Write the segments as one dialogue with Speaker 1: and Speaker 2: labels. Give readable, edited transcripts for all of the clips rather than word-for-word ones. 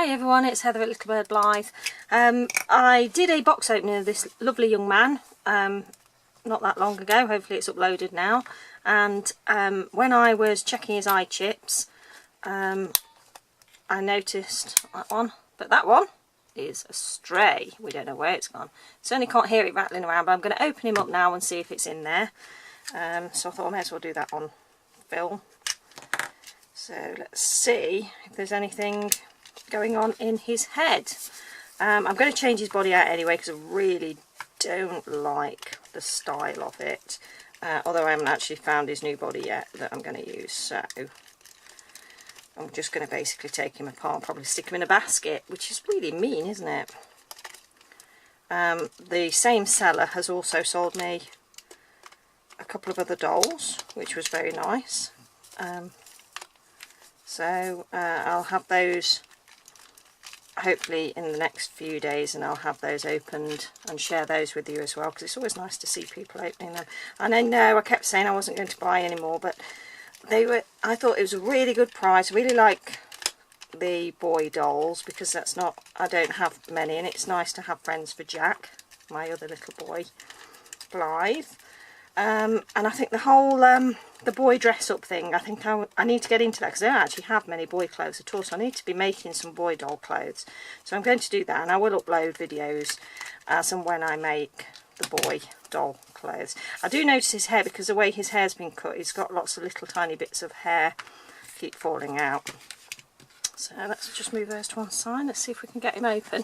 Speaker 1: Hi everyone, it's Heather at Little Bird Blythe. I did a box opening of this lovely young man not that long ago. Hopefully it's uploaded now. And when I was checking his eye chips, I noticed that one, but that one is a stray. We don't know where it's gone. Certainly can't hear it rattling around, but I'm going to open him up now and see if it's in there. So I thought I may as well do that on film. So let's see if there's anything going on in his head. I'm going to change his body out anyway because I really don't like the style of it, although I haven't actually found his new body yet that I'm going to use. So I'm just going to basically take him apart, probably stick him in a basket, which is really mean, isn't it? The same seller has also sold me a couple of other dolls, which was very nice. So I'll have those hopefully in the next few days, and I'll have those opened and share those with you as well, because it's always nice to see people opening them. And I know I kept saying I wasn't going to buy any more, but they were, I thought it was a really good price. I really like the boy dolls because that's not, I don't have many, and it's nice to have friends for Jack, my other little boy, Blythe. And I think the whole the boy dress up thing, I think I need to get into that, because I don't actually have many boy clothes at all, so I need to be making some boy doll clothes. So I'm going to do that, and I will upload videos as and when I make the boy doll clothes. I do notice his hair, because the way his hair's been cut, he's got lots of little tiny bits of hair keep falling out. So let's just move those to one side. Let's see if we can get him open.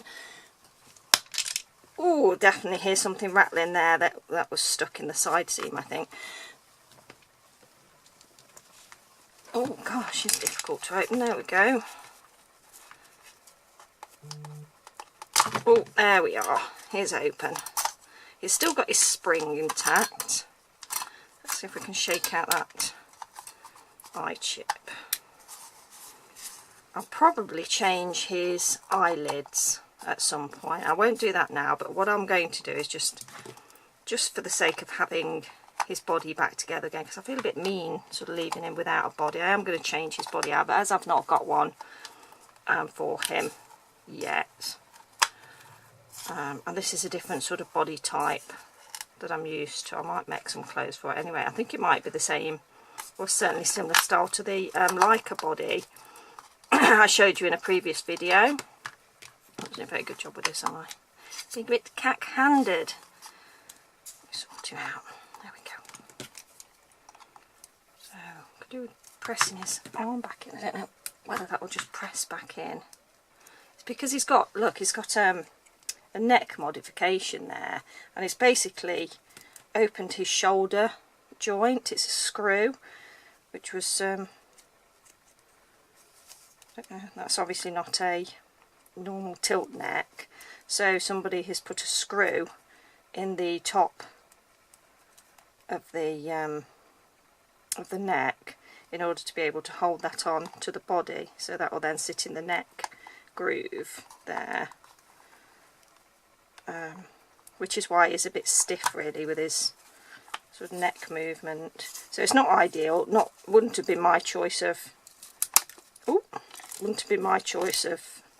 Speaker 1: Oh, definitely hear something rattling there. That was stuck in the side seam, I think. Oh gosh, it's difficult to open. There we go. Oh, there we are. He's open. He's still got his spring intact. Let's see if we can shake out that eye chip. I'll probably change his eyelids at some point. I won't do that now, but what I'm going to do is just for the sake of having his body back together again, because I feel a bit mean sort of leaving him without a body. I am going to change his body out, but as I've not got one for him yet, and this is a different sort of body type that I'm used to. I might make some clothes for it anyway. I think it might be the same, or certainly similar style to the Leica body I showed you in a previous video. I'm doing a very good job with this, aren't I? Being a bit cack-handed. Sort you out. There we go. So, could do with pressing his arm back in. I don't know whether that will just press back in. It's because he's got, look, he's got a neck modification there, and it's basically opened his shoulder joint. It's a screw, which was, I don't know, that's obviously not a normal tilt neck, so somebody has put a screw in the top of the neck in order to be able to hold that on to the body, so that will then sit in the neck groove there, which is why he's a bit stiff really with his sort of neck movement. So it's not ideal. Wouldn't have been my choice of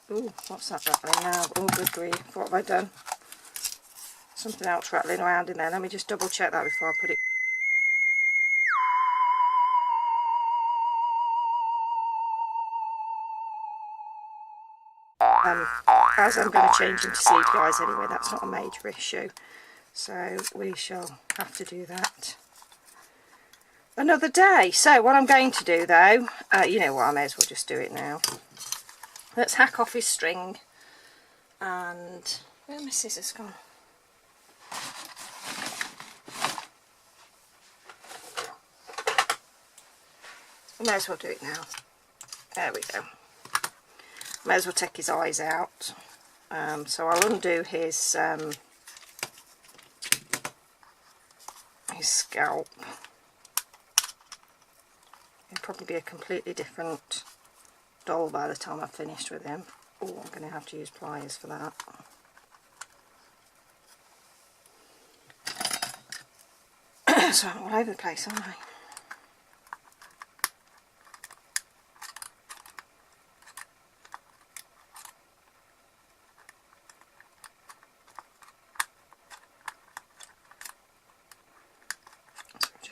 Speaker 1: ooh, what's that rattling now? Oh, good grief, what have I done? Something else rattling around in there. Let me just double check that before I put it. As I'm going to change into sleepy eyes anyway, that's not a major issue. So we shall have to do that another day. So what I'm going to do though, you know what, I may as well just do it now. Let's hack off his string, and where are my scissors gone? I may as well do it now. There we go. May as well take his eyes out. So I'll undo his scalp. It'll probably be a completely different doll by the time I've finished with him. Oh, I'm going to have to use pliers for that. So I'm all over the place, aren't I?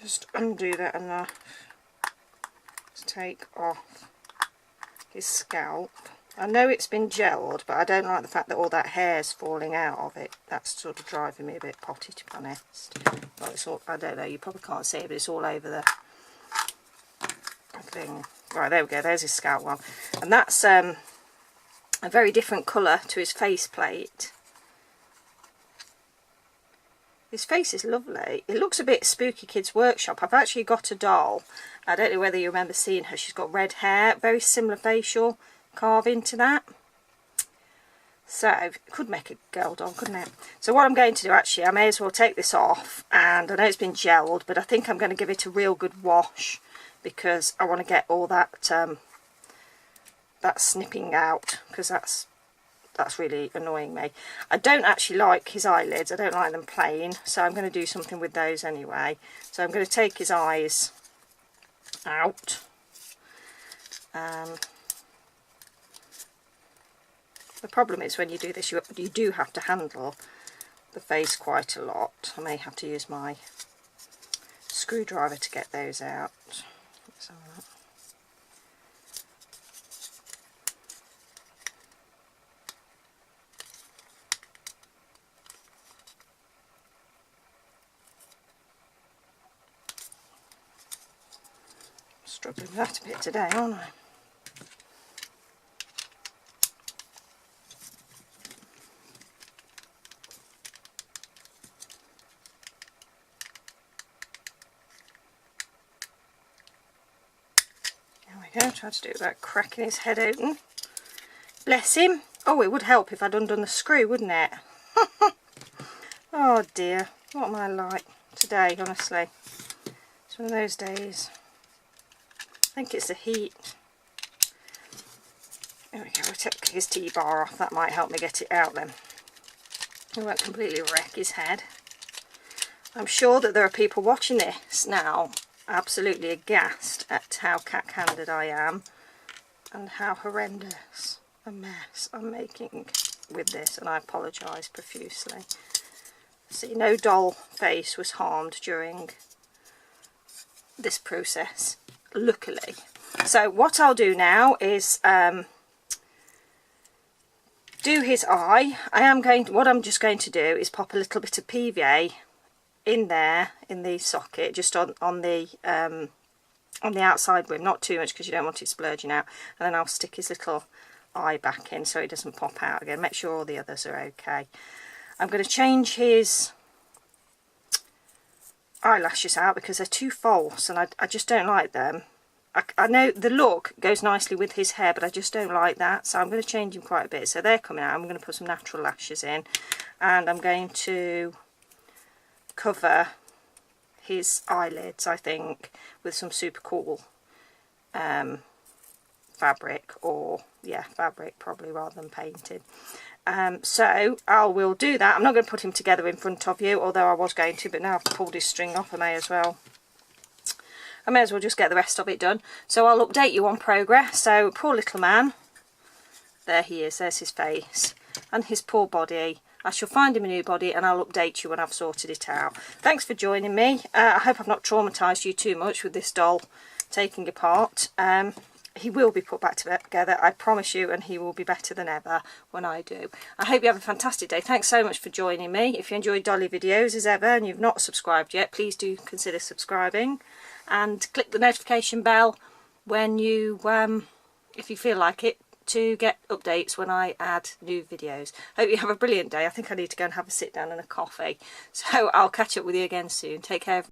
Speaker 1: just undo that enough to take off his scalp. I know it's been gelled, but I don't like the fact that all that hair's falling out of it. That's sort of driving me a bit potty, to be honest. Well, it's all, I don't know, you probably can't see it, but it's all over the thing. Right, there we go, there's his scalp one. And that's a very different colour to his faceplate. His face is lovely. It looks a bit Spooky Kids Workshop. I've actually got a doll. I don't know whether you remember seeing her. She's got red hair, very similar facial carving to that. So, it could make a girl doll, couldn't it? So what I'm going to do, actually, I may as well take this off. And I know it's been gelled, but I think I'm going to give it a real good wash, because I want to get all that that snipping out, because that's really annoying me. I don't actually like his eyelids. I don't like them plain, so I'm going to do something with those anyway. So I'm going to take his eyes out. The problem is when you do this, you do have to handle the face quite a lot. I may have to use my screwdriver to get those out. Let's have that. Struggling with that a bit today, aren't I? There we go, try to do it without cracking his head open. Bless him. Oh, it would help if I'd undone the screw, wouldn't it? Oh dear, what am I like today, honestly? It's one of those days. I think it's the heat. There we go, we'll take his T-bar off. That might help me get it out then. It won't completely wreck his head. I'm sure that there are people watching this now absolutely aghast at how cack-handed I am and how horrendous a mess I'm making with this, and I apologise profusely. See, no doll face was harmed during this process, luckily. So what I'll do now is do his eye. What I'm just going to do is pop a little bit of PVA in there, in the socket, just on the outside rim, not too much because you don't want it splurging out, and then I'll stick his little eye back in so it doesn't pop out again. Make sure all the others are okay. I'm going to change his eyelashes out because they're too false and I just don't like them. I know the look goes nicely with his hair, but I just don't like that, so I'm going to change him quite a bit. So they're coming out. I'm going to put some natural lashes in, and I'm going to cover his eyelids, I think, with some super cool fabric, or fabric probably rather than painted. So I will do that. I'm not going to put him together in front of you, although I was going to, but now I've pulled his string off, I may as well just get the rest of it done. So I'll update you on progress. So poor little man, there he is, there's his face and his poor body. I shall find him a new body and I'll update you when I've sorted it out. Thanks for joining me. I hope I've not traumatised you too much with this doll taking apart. He will be put back together, I promise you, and he will be better than ever when I do. I hope you have a fantastic day. Thanks so much for joining me. If you enjoy dolly videos as ever and you've not subscribed yet, please do consider subscribing and click the notification bell when you, if you feel like it, to get updates when I add new videos. Hope you have a brilliant day. I think I need to go and have a sit down and a coffee. So I'll catch up with you again soon. Take care.